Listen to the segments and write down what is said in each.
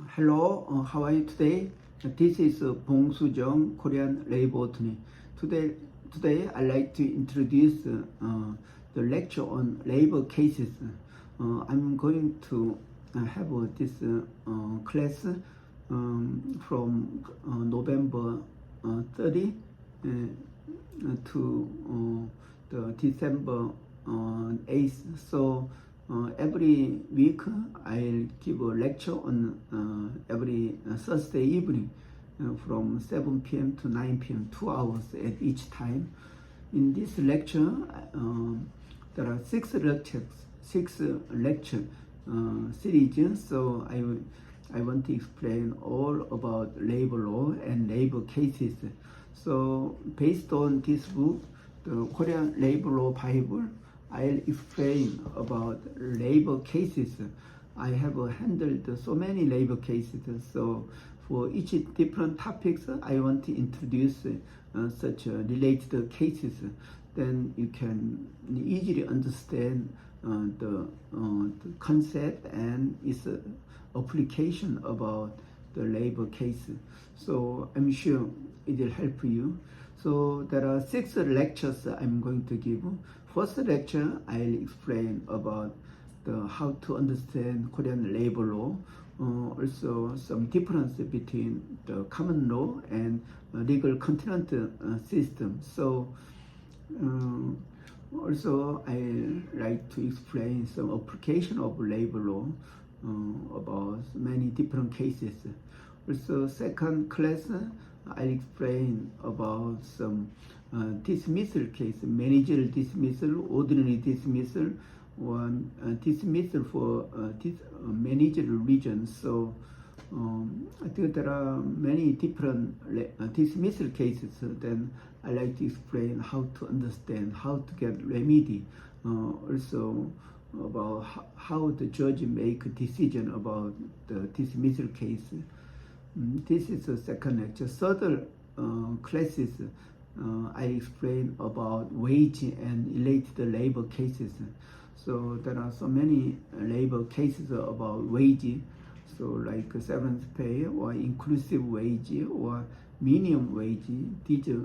Hello, how are you today? This is Bong Soo-jung, Korean labor attorney. Today I'd like to introduce the lecture on labor cases. I'm going to have this class from November 30 to the December 8th. So every week I'll give a lecture on every Thursday evening from 7 p.m. to 9 p.m., 2 hours at each time. In this lecture, there are six lecture series. So I want to explain all about labor law and labor cases. So based on this book, the Korean Labor Law Bible, I'll explain about labor cases. I have handled so many labor cases, so for each different topics, I want to introduce such related cases. Then you can easily understand the concept and its application about the labor case. So I'm sure it will help you. So there are 6 lectures I'm going to give. First lecture, I'll explain about how to understand Korean labor law, also some difference between the common law and legal continental system. So also I like to explain some application of labor law about many different cases. Also second class, I'll explain about some dismissal case, managerial dismissal, ordinary dismissal, or dismissal for managerial reasons. So I think there are many different dismissal cases. Then I like to explain how to understand, how to get remedy, also about how the judge make a decision about the dismissal case. This is the second lecture. Third classes, I explain about wage and related labor cases. So there are so many labor cases about wage, so like severance pay or inclusive wage or minimum wage. These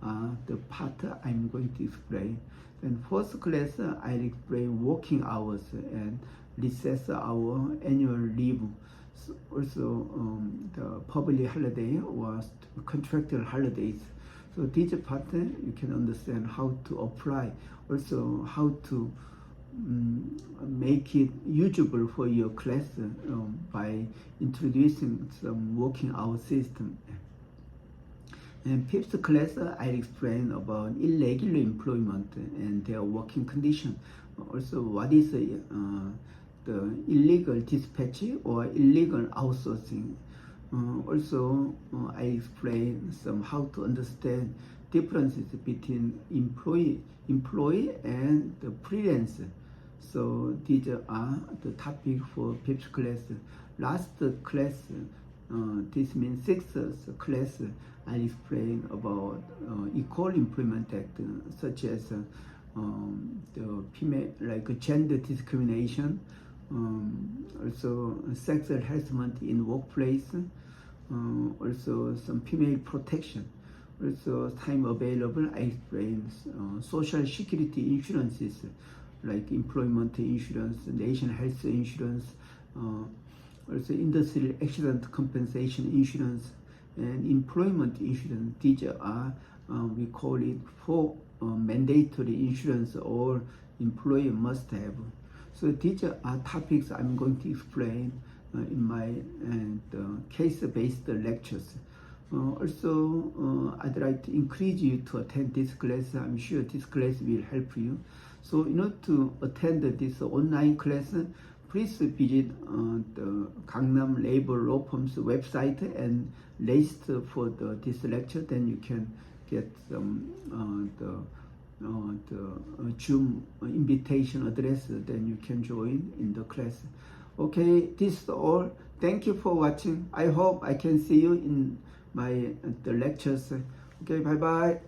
are the part I'm going to explain. Then first class, I'll explain working hours and recess hour, annual leave. Also the public holiday or contractual holidays. So this part you can understand how to apply, also how to make it usable for your class by introducing some working hour system. And fifth class, I'll explain about irregular employment and their working condition. Also, what is the illegal dispatch or illegal outsourcing. Also, I explain some how to understand differences between employee and the freelancer. So these are the topic for fifth class. Last class, this means sixth class, I explain about Equal Employment Act, such as the female, like gender discrimination, also sexual harassment in workplace, also some female protection. Also time available, I explain social security insurances like employment insurance, national health insurance, also industrial accident compensation insurance and employment insurance. These are, we call it for mandatory insurance all employer must have. So these are topics I'm going to explain in my case-based lectures. Also, I'd like to encourage you to attend this class. I'm sure this class will help you. So in order to attend this online class, please visit the Gangnam Labor Law Firm's website and register for this lecture. Then you can get the Zoom invitation address, then you can join in the class. Okay, this is all. Thank you for watching. I hope I can see you in the lectures. Okay, bye bye.